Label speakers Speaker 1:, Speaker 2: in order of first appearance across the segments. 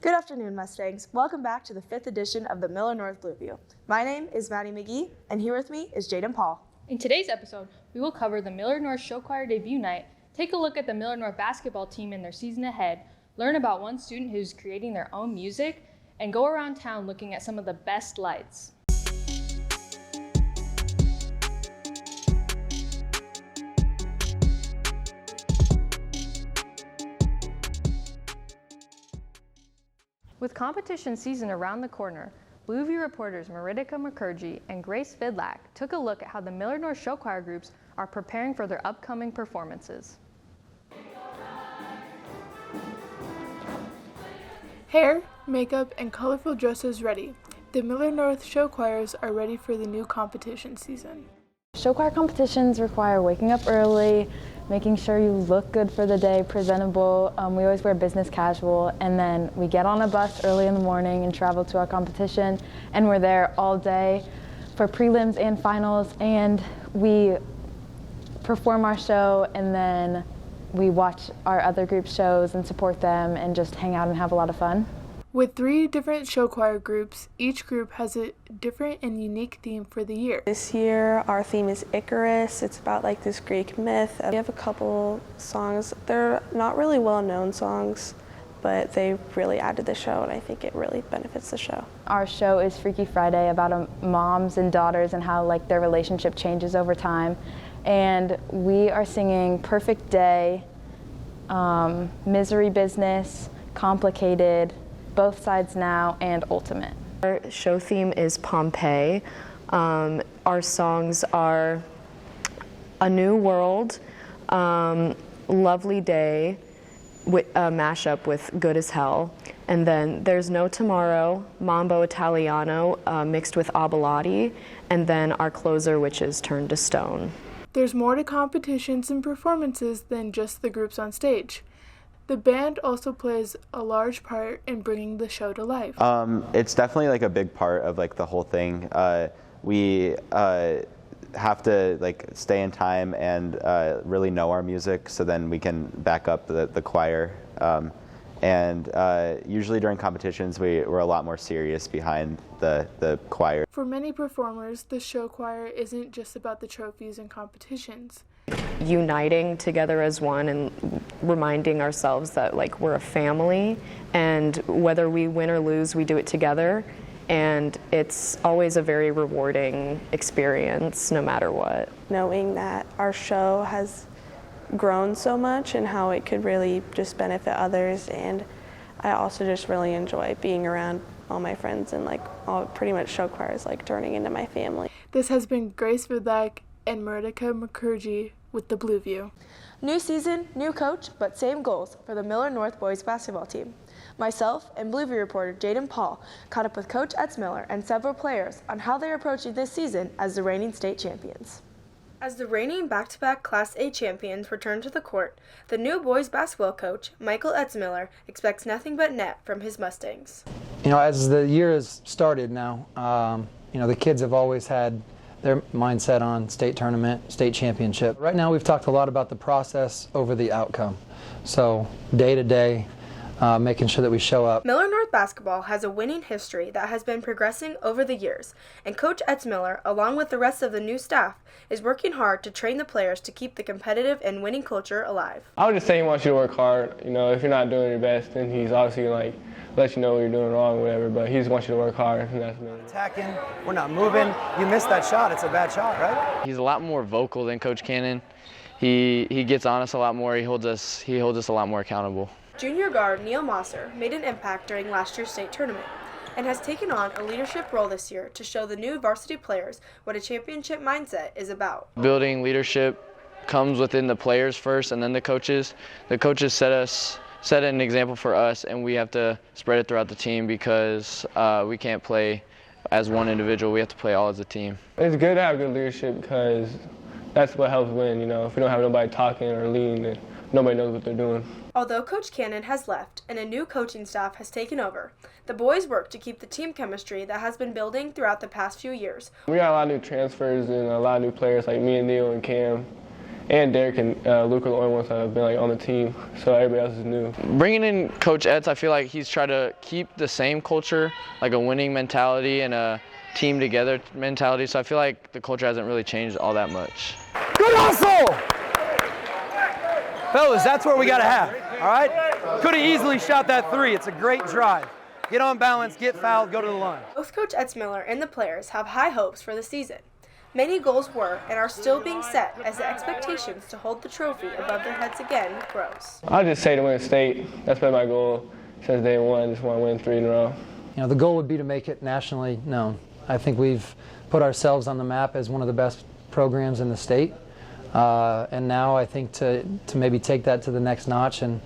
Speaker 1: Good afternoon, Mustangs. Welcome back to the 5th edition of the Miller North Blueview. My name is Maddie McGee, and here with me is Jaden Paul.
Speaker 2: In today's episode, we will cover the Miller North Show Choir debut night, take a look at the Miller North basketball team and their season ahead, learn about one student who's creating their own music, and go around town looking at some of the best lights. With competition season around the corner, Blueview reporters Maritika Mukherjee and Grace Vidlak took a look at how the Miller North Show Choir groups are preparing for their upcoming performances.
Speaker 3: Hair, makeup, and colorful dresses ready. The Miller North Show Choirs are ready for the new competition season.
Speaker 4: Show choir competitions require waking up early, making sure you look good for the day, presentable. We always wear business casual, and then we get on a bus early in the morning and travel to our competition, and we're there all day for prelims and finals, and we perform our show, and then we watch our other group shows and support them and just hang out and have a lot of fun.
Speaker 3: With 3 different show choir groups, each group has a different and unique theme for the year.
Speaker 5: This year our theme is Icarus. It's about like this Greek myth. We have a couple songs. They're not really well-known songs, but they really add to the show, and I think it really benefits the show.
Speaker 4: Our show is Freaky Friday, about moms and daughters and how their relationship changes over time. And we are singing Perfect Day, Misery Business, Complicated, Both Sides Now, and Ultimate.
Speaker 6: Our show theme is Pompeii. Our songs are A New World, Lovely Day, a mashup with Good as Hell, and then There's No Tomorrow, Mambo Italiano mixed with Abalati, and then our closer, which is Turned to Stone.
Speaker 3: There's more to competitions and performances than just the groups on stage. The band also plays a large part in bringing the show to life.
Speaker 7: It's definitely a big part of the whole thing. We have to stay in time and really know our music, so then we can back up the choir. And usually during competitions, we're a lot more serious behind the choir.
Speaker 3: For many performers, the show choir isn't just about the trophies and competitions.
Speaker 6: Uniting together as one and reminding ourselves that we're a family, and whether we win or lose, we do it together, and it's always a very rewarding experience no matter what.
Speaker 5: Knowing that our show has grown so much and how it could really just benefit others, and I also just really enjoy being around all my friends, and all pretty much show choir is turning into my family.
Speaker 3: This has been Grace Vidlak and Maritika Mukherjee with the Blueview.
Speaker 1: New season, new coach, but same goals for the Miller North boys basketball team. Myself and Blueview reporter Jaden Paul caught up with Coach Etzmiller and several players on how they're approaching this season as the reigning state champions. As the reigning back-to-back Class A champions return to the court, the new boys basketball coach, Michael Etzmiller, expects nothing but net from his Mustangs.
Speaker 8: As the year has started now, the kids have always had their mindset on state tournament, state championship. Right now we've talked a lot about the process over the outcome. So day to day, making sure that we show up.
Speaker 1: Miller North basketball has a winning history that has been progressing over the years, and Coach Etzmiller, along with the rest of the new staff, is working hard to train the players to keep the competitive and winning culture alive.
Speaker 9: I would just say he wants you to work hard. If you're not doing your best, then he's obviously let you know what you're doing wrong or whatever, but he just wants you to work hard, and that's really
Speaker 10: attacking, we're not moving. You missed that shot, it's a bad shot, right?
Speaker 11: He's a lot more vocal than Coach Cannon. He gets on us a lot more. He holds us a lot more accountable.
Speaker 1: Junior guard Neil Mosser made an impact during last year's state tournament and has taken on a leadership role this year to show the new varsity players what a championship mindset is about.
Speaker 11: Building leadership comes within the players first and then the coaches. The coaches set an example for us, and we have to spread it throughout the team because we can't play as one individual. We have to play all as a team.
Speaker 9: It's good to have good leadership because that's what helps win. If we don't have nobody talking or leading, then nobody knows what they're doing.
Speaker 1: Although Coach Cannon has left and a new coaching staff has taken over, the boys work to keep the team chemistry that has been building throughout the past few years.
Speaker 9: We got a lot of new transfers and a lot of new players like me and Neil and Cam, and Derek and Luke are the only ones that have been like on the team, so everybody else is new.
Speaker 11: Bringing in Coach Etz, I feel like he's tried to keep the same culture, like a winning mentality and a team together mentality. So I feel like the culture hasn't really changed all that much.
Speaker 10: Good hustle! Fellas, that's where we got to have, all right? Could have easily shot that 3. It's a great drive. Get on balance, get fouled, go to the line.
Speaker 1: Both Coach Etzmiller and the players have high hopes for the season. Many goals were and are still being set as the expectations to hold the trophy above their heads again grows.
Speaker 9: I'll just say to win state. That's been my goal since day one. Just want to win 3 in a row.
Speaker 8: You know, the goal would be to make it nationally known. I think we've put ourselves on the map as one of the best programs in the state. And now I think to maybe take that to the next notch and,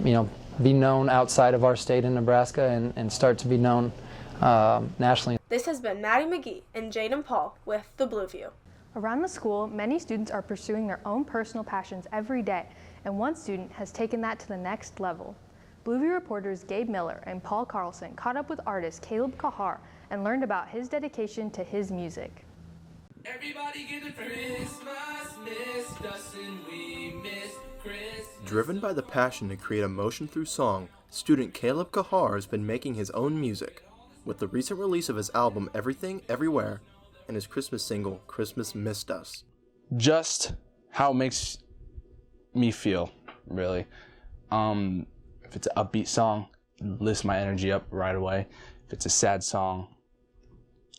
Speaker 8: you know, be known outside of our state in Nebraska and start to be known nationally.
Speaker 1: This has been Maddie McGee and Jaden Paul with The Blue View.
Speaker 2: Around the school, many students are pursuing their own personal passions every day, and one student has taken that to the next level. Blueview reporters Gabe Miller and Paul Carlson caught up with artist Caleb Kahar and learned about his dedication to his music.
Speaker 12: Everybody get a Christmas, missed us and we missed Christmas.
Speaker 13: Driven by the passion to create emotion through song, student Caleb Kahar has been making his own music. With the recent release of his album Everything, Everywhere, and his Christmas single, Christmas Missed Us.
Speaker 14: Just how it makes me feel, really. If it's an upbeat song, it lifts my energy up right away. If it's a sad song,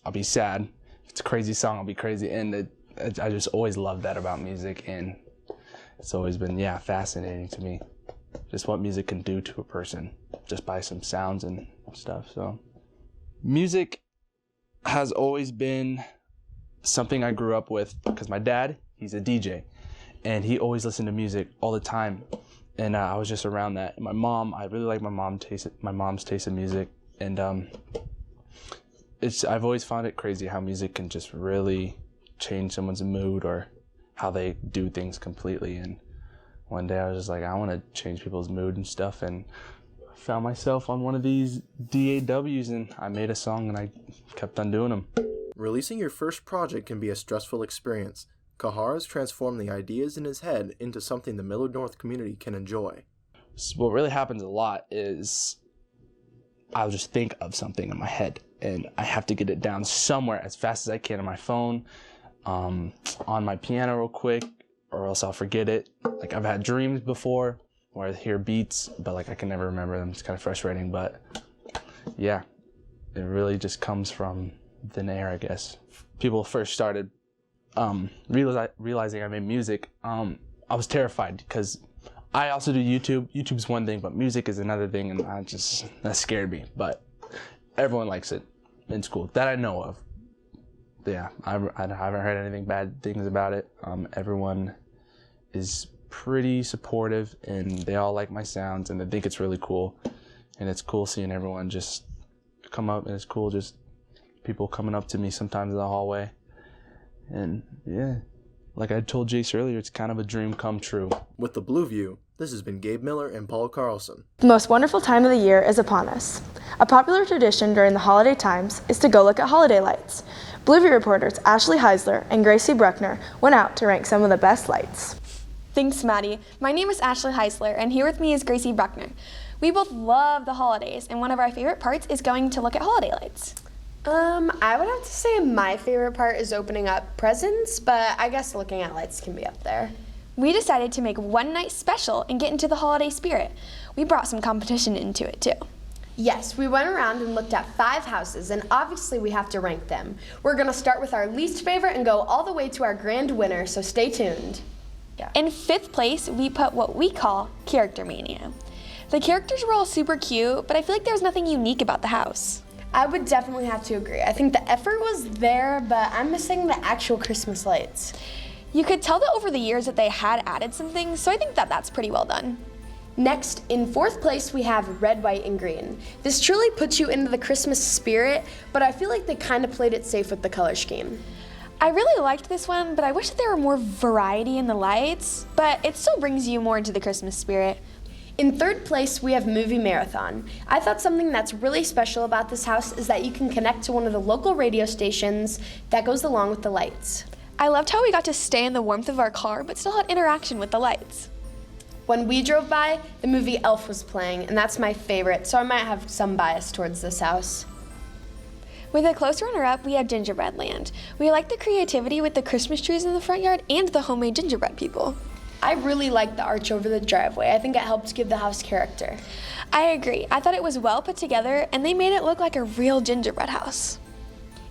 Speaker 14: I'll be sad. If it's a crazy song, I'll be crazy. And I just always loved that about music, and it's always been, fascinating to me. Just what music can do to a person, just by some sounds and stuff. So, music has always been something I grew up with because my dad, he's a DJ, and he always listened to music all the time, and I was just around that. And my mom, I really like my mom's taste in music, and I've always found it crazy how music can just really change someone's mood or how they do things completely. And one day I was just like, I want to change people's mood and stuff, and found myself on one of these DAWs, and I made a song, and I kept on doing them.
Speaker 13: Releasing your first project can be a stressful experience. Kahar has transformed the ideas in his head into something the Millard North community can enjoy.
Speaker 14: So what really happens a lot is I'll just think of something in my head, and I have to get it down somewhere as fast as I can on my phone, on my piano real quick, or else I'll forget it. Like, I've had dreams before where I hear beats, but like I can never remember them. It's kind of frustrating, but yeah, it really just comes from thin air, I guess. People first started realizing I made music. I was terrified because I also do YouTube. YouTube's one thing, but music is another thing, and that scared me. But everyone likes it in school that I know of. Yeah, I haven't heard anything bad things about it. Everyone is pretty supportive, and they all like my sounds, and they think it's really cool. And it's cool seeing everyone just come up, and it's cool just people coming up to me sometimes in the hallway. And yeah, like I told Jace earlier, it's kind of a dream come true.
Speaker 13: With the Blue View, this has been Gabe Miller and Paul Carlson.
Speaker 1: The most wonderful time of the year is upon us. A popular tradition during the holiday times is to go look at holiday lights. Blueview reporters Ashley Heisler and Gracie Bruckner went out to rank some of the best lights.
Speaker 15: Thanks, Maddie. My name is Ashley Heisler, and here with me is Gracie Bruckner. We both love the holidays, and one of our favorite parts is going to look at holiday lights.
Speaker 16: I would have to say my favorite part is opening up presents, but I guess looking at lights can be up there.
Speaker 15: We decided to make one night special and get into the holiday spirit. We brought some competition into it, too.
Speaker 16: Yes, we went around and looked at 5 houses, and obviously we have to rank them. We're going to start with our least favorite and go all the way to our grand winner, so stay tuned.
Speaker 15: In 5th place, we put what we call Character Mania. The characters were all super cute, but I feel like there was nothing unique about the house.
Speaker 16: I would definitely have to agree. I think the effort was there, but I'm missing the actual Christmas lights.
Speaker 15: You could tell that over the years that they had added some things, so I think that that's pretty well done.
Speaker 16: Next, in 4th place, we have red, white, and green. This truly puts you into the Christmas spirit, but I feel like they kind of played it safe with the color scheme.
Speaker 15: I really liked this one, but I wish that there were more variety in the lights, but it still brings you more into the Christmas spirit.
Speaker 16: In 3rd place, we have Movie Marathon. I thought something that's really special about this house is that you can connect to one of the local radio stations that goes along with the lights.
Speaker 15: I loved how we got to stay in the warmth of our car but still had interaction with the lights.
Speaker 16: When we drove by, the movie Elf was playing, and that's my favorite, so I might have some bias towards this house.
Speaker 15: With a close runner-up, we have Gingerbread Land. We liked the creativity with the Christmas trees in the front yard and the homemade gingerbread people.
Speaker 16: I really liked the arch over the driveway. I think it helped give the house character.
Speaker 15: I agree. I thought it was well put together, and they made it look like a real gingerbread house.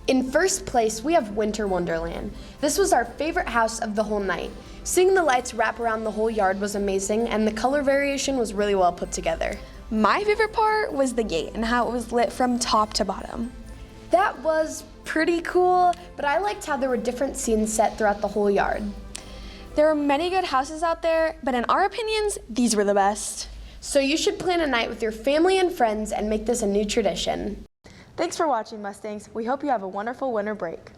Speaker 16: In first place, we have Winter Wonderland. This was our favorite house of the whole night. Seeing the lights wrap around the whole yard was amazing, and the color variation was really well put together.
Speaker 15: My favorite part was the gate and how it was lit from top to bottom.
Speaker 16: That was pretty cool, but I liked how there were different scenes set throughout the whole yard.
Speaker 15: There are many good houses out there, but in our opinions, these were the best.
Speaker 16: So you should plan a night with your family and friends and make this a new tradition.
Speaker 1: Thanks for watching, Mustangs. We hope you have a wonderful winter break.